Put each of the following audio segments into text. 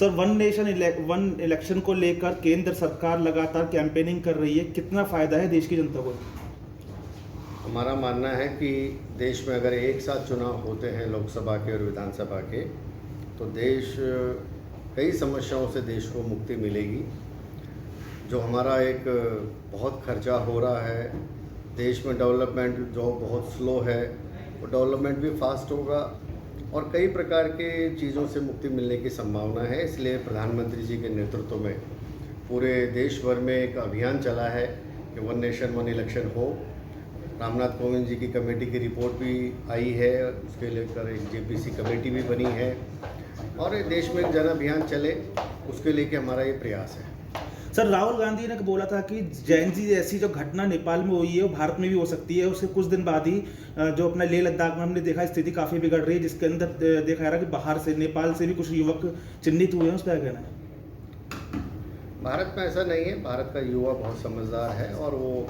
Sir, one election को लेकर केंद्र सरकार लगातार कैंपेनिंग कर रही है, कितना फायदा है देश की जनता को? हमारा मानना है कि देश में अगर एक साथ चुनाव होते हैं लोकसभा के और विधानसभा के, तो देश कई समस्याओं से देश को मुक्ति मिलेगी। जो हमारा एक बहुत खर्चा हो रहा है, देश में डेवलपमेंट जो बहुत स्लो है, वो डेवलपमेंट भी फास्ट होगा और कई प्रकार के चीज़ों से मुक्ति मिलने की संभावना है। इसलिए प्रधानमंत्री जी के नेतृत्व में पूरे देश भर में एक अभियान चला है कि वन नेशन वन इलेक्शन हो। रामनाथ कोविंद जी की कमेटी की रिपोर्ट भी आई है, उसके लेकर एक जेपीसी कमेटी भी बनी है और देश में एक जन अभियान चले, उसके लेके हमारा ये प्रयास है। सर, राहुल गांधी ने बोला था कि जैनजी जैसी जो घटना नेपाल में हुई है वो भारत में भी हो सकती है। उसके कुछ दिन बाद ही जो अपना लेह लद्दाख में हमने देखा स्थिति काफ़ी बिगड़ रही है, जिसके अंदर देखा जा रहा है कि बाहर से नेपाल से भी कुछ युवक चिन्हित हुए हैं। उस पर क्या कहना है? भारत में ऐसा नहीं है। भारत का युवा बहुत समझदार है और वो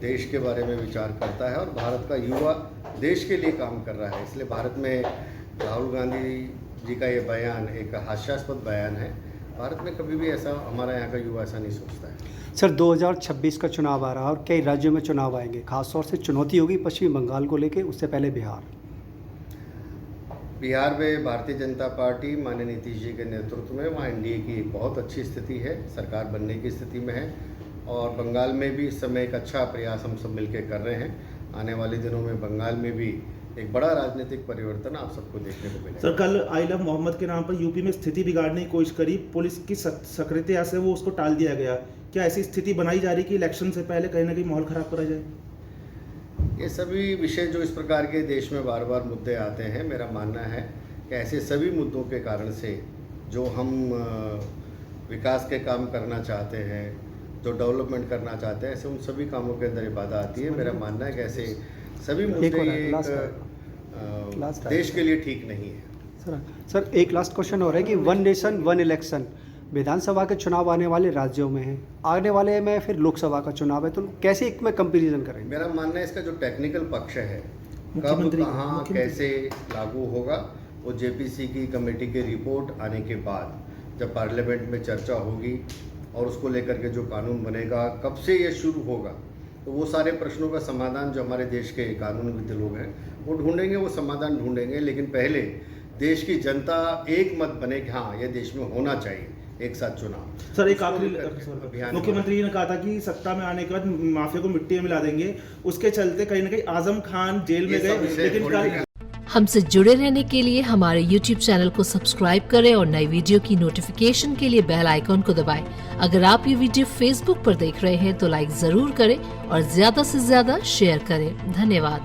देश के बारे में विचार करता है और भारत का युवा देश के लिए काम कर रहा है। इसलिए भारत में राहुल गांधी जी का ये बयान एक हास्यास्पद बयान है। भारत में कभी भी ऐसा, हमारा यहाँ का युवा ऐसा नहीं सोचता है। सर, 2026 का चुनाव आ रहा है और कई राज्यों में चुनाव आएंगे, खासतौर से चुनौती होगी पश्चिमी बंगाल को लेके, उससे पहले बिहार में भारतीय जनता पार्टी माननीय नीतीश जी के नेतृत्व में वहाँ एनडीए की बहुत अच्छी स्थिति है, सरकार बनने की स्थिति में है और बंगाल में भी इस समय एक अच्छा प्रयास हम सब मिलकर कर रहे हैं। आने वाले दिनों में बंगाल में भी एक बड़ा राजनीतिक परिवर्तन आप सबको देखने को मिलेगा। सर, कल आई लव मोहम्मद के नाम पर यूपी में स्थिति बिगाड़ने की कोशिश करी, पुलिस की सक्रियता से वो उसको टाल दिया गया। क्या ऐसी स्थिति बनाई जा रही कि इलेक्शन से पहले कहीं ना कहीं माहौल खराब करा जाए? ये सभी विषय जो इस प्रकार के देश में बार बार मुद्दे आते हैं, मेरा मानना है कि ऐसे सभी मुद्दों के कारण से जो हम विकास के काम करना चाहते हैं, जो डेवलपमेंट करना चाहते हैं, ऐसे उन सभी कामों के अंदर ये बाधा आती है। मेरा मानना है कि ऐसे सभी मुद्दे देश के लिए ठीक नहीं है। सर एक लास्ट क्वेश्चन और है कि वन नेशन वन इलेक्शन विधानसभा के चुनाव आने वाले राज्यों में है, आने वाले में फिर लोकसभा का चुनाव है, तो कैसे एक में कंपैरिजन करेंगे? मेरा मानना है इसका जो टेक्निकल पक्ष है, कब कहाँ कैसे लागू होगा, वो जेपीसी की कमेटी की रिपोर्ट आने के बाद जब पार्लियामेंट में चर्चा होगी और उसको लेकर के जो कानून बनेगा, कब से ये शुरू होगा, तो वो सारे प्रश्नों का समाधान जो हमारे देश के कानूनविद लोग हैं वो ढूंढेंगे, वो समाधान ढूंढेंगे। लेकिन पहले देश की जनता एक मत बने कि हाँ ये देश में होना चाहिए एक साथ चुनाव। सर, एक आखिरी, मुख्यमंत्री जी ने कहा था कि सत्ता में आने के बाद माफिया को मिट्टी में मिला देंगे, उसके चलते कहीं ना कहीं आजम खान जेल में गए। लेकिन हमसे जुड़े रहने के लिए हमारे YouTube चैनल को सब्सक्राइब करें और नई वीडियो की नोटिफिकेशन के लिए बेल आइकॉन को दबाएं। अगर आप ये वीडियो Facebook पर देख रहे हैं तो लाइक जरूर करें और ज्यादा से ज्यादा शेयर करें। धन्यवाद।